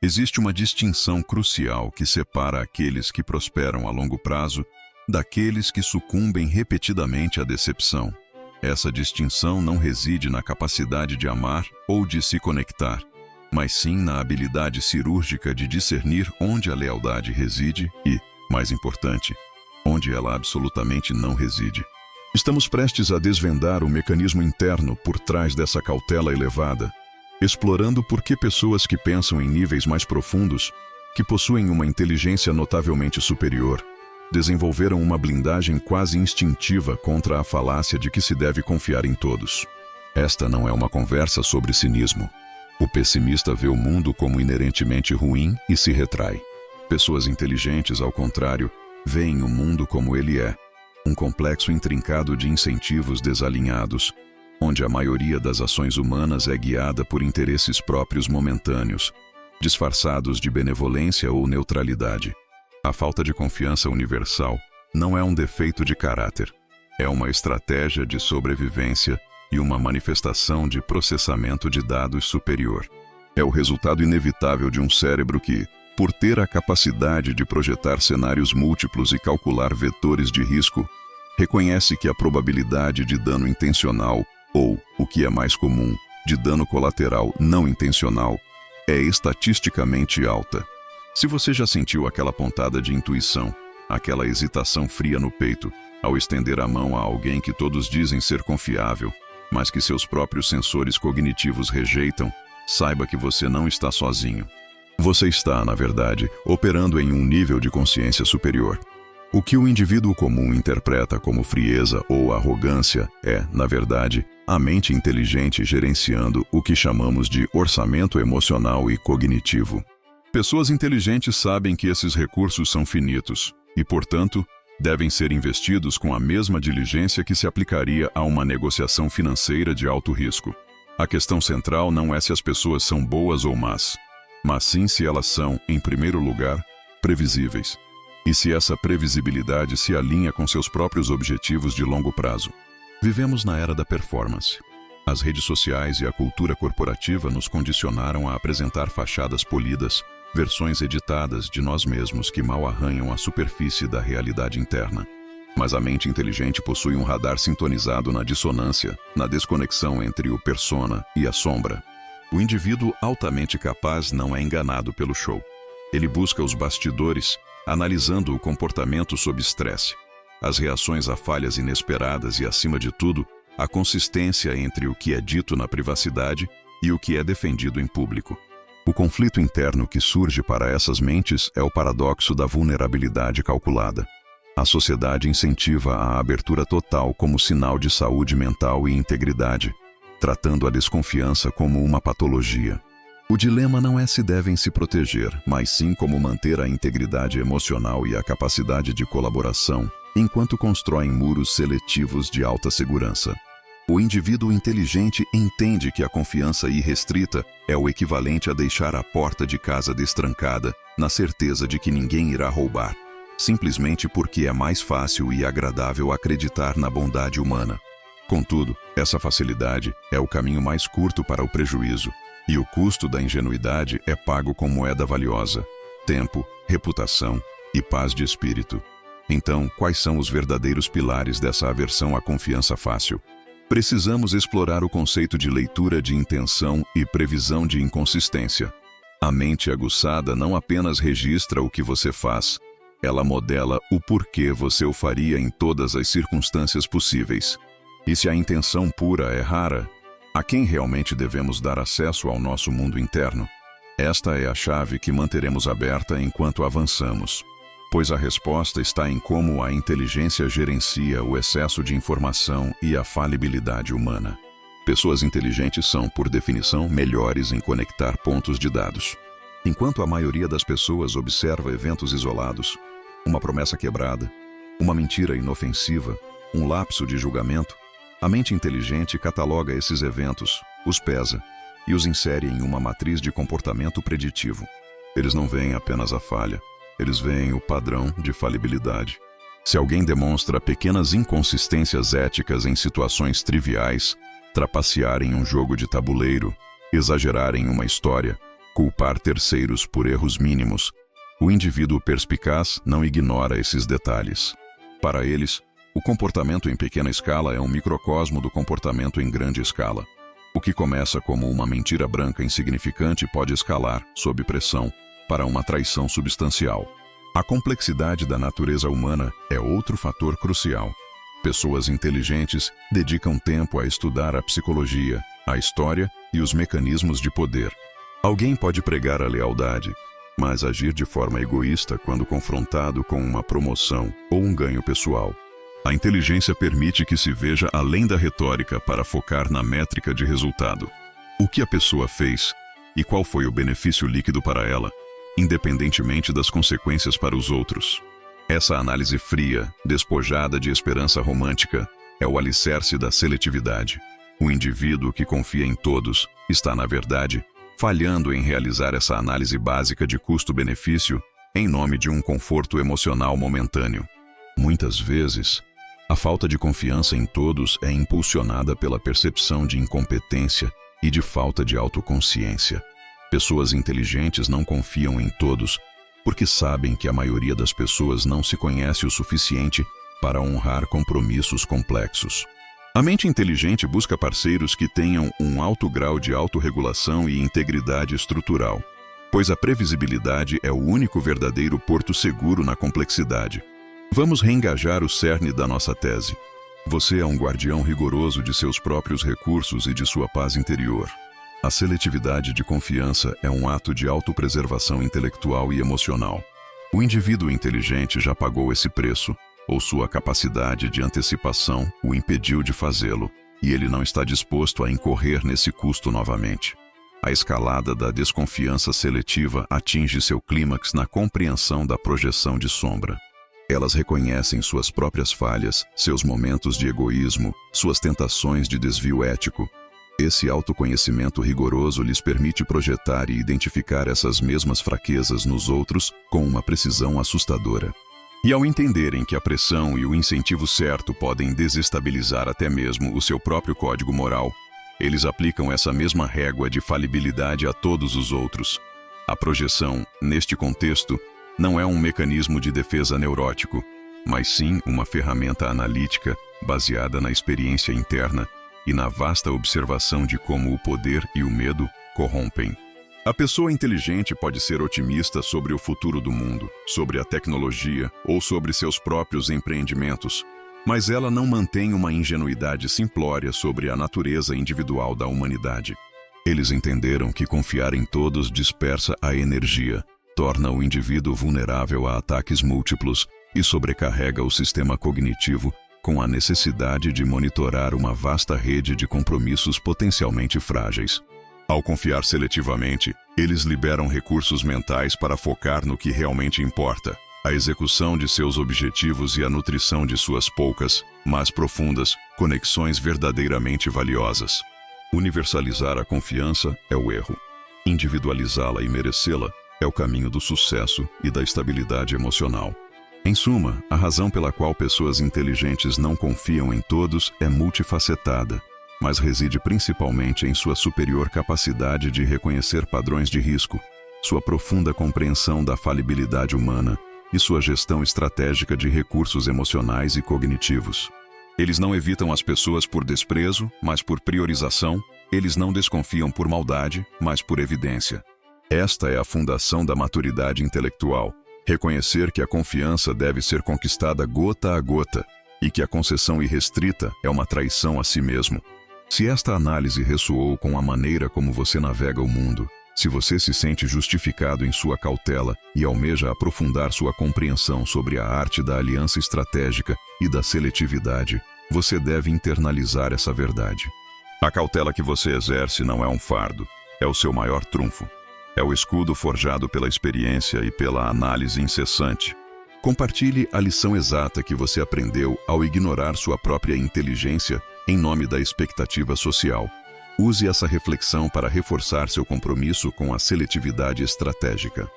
Existe uma distinção crucial que separa aqueles que prosperam a longo prazo daqueles que sucumbem repetidamente à decepção. Essa distinção não reside na capacidade de amar ou de se conectar, mas sim na habilidade cirúrgica de discernir onde a lealdade reside e, mais importante, onde ela absolutamente não reside. Estamos prestes a desvendar o mecanismo interno por trás dessa cautela elevada, explorando por que pessoas que pensam em níveis mais profundos, que possuem uma inteligência notavelmente superior, desenvolveram uma blindagem quase instintiva contra a falácia de que se deve confiar em todos. Esta não é uma conversa sobre cinismo. O pessimista vê o mundo como inerentemente ruim e se retrai. Pessoas inteligentes, ao contrário, veem o mundo como ele é, um complexo intrincado de incentivos desalinhados, onde a maioria das ações humanas é guiada por interesses próprios momentâneos, disfarçados de benevolência ou neutralidade. A falta de confiança universal não é um defeito de caráter, é uma estratégia de sobrevivência e uma manifestação de processamento de dados superior. É o resultado inevitável de um cérebro que, por ter a capacidade de projetar cenários múltiplos e calcular vetores de risco, reconhece que a probabilidade de dano intencional ou, o que é mais comum, de dano colateral não intencional, é estatisticamente alta. Se você já sentiu aquela pontada de intuição, aquela hesitação fria no peito, ao estender a mão a alguém que todos dizem ser confiável, mas que seus próprios sensores cognitivos rejeitam, saiba que você não está sozinho. Você está, na verdade, operando em um nível de consciência superior. O que o indivíduo comum interpreta como frieza ou arrogância é, na verdade, a mente inteligente gerenciando o que chamamos de orçamento emocional e cognitivo. Pessoas inteligentes sabem que esses recursos são finitos e, portanto, devem ser investidos com a mesma diligência que se aplicaria a uma negociação financeira de alto risco. A questão central não é se as pessoas são boas ou más, mas sim se elas são, em primeiro lugar, previsíveis. E se essa previsibilidade se alinha com seus próprios objetivos de longo prazo. Vivemos na era da performance. As redes sociais e a cultura corporativa nos condicionaram a apresentar fachadas polidas, versões editadas de nós mesmos que mal arranham a superfície da realidade interna. Mas a mente inteligente possui um radar sintonizado na dissonância, na desconexão entre o persona e a sombra. O indivíduo altamente capaz não é enganado pelo show. Ele busca os bastidores, analisando o comportamento sob estresse, as reações a falhas inesperadas e, acima de tudo, a consistência entre o que é dito na privacidade e o que é defendido em público. O conflito interno que surge para essas mentes é o paradoxo da vulnerabilidade calculada. A sociedade incentiva a abertura total como sinal de saúde mental e integridade, tratando a desconfiança como uma patologia. O dilema não é se devem se proteger, mas sim como manter a integridade emocional e a capacidade de colaboração, enquanto constroem muros seletivos de alta segurança. O indivíduo inteligente entende que a confiança irrestrita é o equivalente a deixar a porta de casa destrancada, na certeza de que ninguém irá roubar, simplesmente porque é mais fácil e agradável acreditar na bondade humana. Contudo, essa facilidade é o caminho mais curto para o prejuízo, e o custo da ingenuidade é pago com moeda valiosa: tempo, reputação e paz de espírito. Então, quais são os verdadeiros pilares dessa aversão à confiança fácil? Precisamos explorar o conceito de leitura de intenção e previsão de inconsistência. A mente aguçada não apenas registra o que você faz, ela modela o porquê você o faria em todas as circunstâncias possíveis. E se a intenção pura é rara, a quem realmente devemos dar acesso ao nosso mundo interno? Esta é a chave que manteremos aberta enquanto avançamos, pois a resposta está em como a inteligência gerencia o excesso de informação e a falibilidade humana. Pessoas inteligentes são, por definição, melhores em conectar pontos de dados. Enquanto a maioria das pessoas observa eventos isolados, uma promessa quebrada, uma mentira inofensiva, um lapso de julgamento, a mente inteligente cataloga esses eventos, os pesa e os insere em uma matriz de comportamento preditivo. Eles não veem apenas a falha, eles veem o padrão de falibilidade. Se alguém demonstra pequenas inconsistências éticas em situações triviais, trapacear em um jogo de tabuleiro, exagerar em uma história, culpar terceiros por erros mínimos. O indivíduo perspicaz não ignora esses detalhes. Para eles, o comportamento em pequena escala é um microcosmo do comportamento em grande escala. O que começa como uma mentira branca insignificante pode escalar, sob pressão, para uma traição substancial. A complexidade da natureza humana é outro fator crucial. Pessoas inteligentes dedicam tempo a estudar a psicologia, a história e os mecanismos de poder. Alguém pode pregar a lealdade, mas agir de forma egoísta quando confrontado com uma promoção ou um ganho pessoal. A inteligência permite que se veja além da retórica para focar na métrica de resultado. O que a pessoa fez e qual foi o benefício líquido para ela, independentemente das consequências para os outros. Essa análise fria, despojada de esperança romântica, é o alicerce da seletividade. O indivíduo que confia em todos está, na verdade, falhando em realizar essa análise básica de custo-benefício em nome de um conforto emocional momentâneo. Muitas vezes, a falta de confiança em todos é impulsionada pela percepção de incompetência e de falta de autoconsciência. Pessoas inteligentes não confiam em todos porque sabem que a maioria das pessoas não se conhece o suficiente para honrar compromissos complexos. A mente inteligente busca parceiros que tenham um alto grau de autorregulação e integridade estrutural, pois a previsibilidade é o único verdadeiro porto seguro na complexidade. Vamos reengajar o cerne da nossa tese. Você é um guardião rigoroso de seus próprios recursos e de sua paz interior. A seletividade de confiança é um ato de autopreservação intelectual e emocional. O indivíduo inteligente já pagou esse preço, ou sua capacidade de antecipação o impediu de fazê-lo, e ele não está disposto a incorrer nesse custo novamente. A escalada da desconfiança seletiva atinge seu clímax na compreensão da projeção de sombra. Elas reconhecem suas próprias falhas, seus momentos de egoísmo, suas tentações de desvio ético. Esse autoconhecimento rigoroso lhes permite projetar e identificar essas mesmas fraquezas nos outros com uma precisão assustadora. E ao entenderem que a pressão e o incentivo certo podem desestabilizar até mesmo o seu próprio código moral, eles aplicam essa mesma régua de falibilidade a todos os outros. A projeção, neste contexto, não é um mecanismo de defesa neurótico, mas sim uma ferramenta analítica baseada na experiência interna e na vasta observação de como o poder e o medo corrompem. A pessoa inteligente pode ser otimista sobre o futuro do mundo, sobre a tecnologia ou sobre seus próprios empreendimentos, mas ela não mantém uma ingenuidade simplória sobre a natureza individual da humanidade. Eles entenderam que confiar em todos dispersa a energia, torna o indivíduo vulnerável a ataques múltiplos e sobrecarrega o sistema cognitivo com a necessidade de monitorar uma vasta rede de compromissos potencialmente frágeis. Ao confiar seletivamente, eles liberam recursos mentais para focar no que realmente importa, a execução de seus objetivos e a nutrição de suas poucas, mas profundas, conexões verdadeiramente valiosas. Universalizar a confiança é o erro. Individualizá-la e merecê-la é o caminho do sucesso e da estabilidade emocional. Em suma, a razão pela qual pessoas inteligentes não confiam em todos é multifacetada, mas reside principalmente em sua superior capacidade de reconhecer padrões de risco, sua profunda compreensão da falibilidade humana e sua gestão estratégica de recursos emocionais e cognitivos. Eles não evitam as pessoas por desprezo, mas por priorização. Eles não desconfiam por maldade, mas por evidência. Esta é a fundação da maturidade intelectual. Reconhecer que a confiança deve ser conquistada gota a gota e que a concessão irrestrita é uma traição a si mesmo. Se esta análise ressoou com a maneira como você navega o mundo, se você se sente justificado em sua cautela e almeja aprofundar sua compreensão sobre a arte da aliança estratégica e da seletividade, você deve internalizar essa verdade. A cautela que você exerce não é um fardo, é o seu maior trunfo. É o escudo forjado pela experiência e pela análise incessante. Compartilhe a lição exata que você aprendeu ao ignorar sua própria inteligência em nome da expectativa social. Use essa reflexão para reforçar seu compromisso com a seletividade estratégica.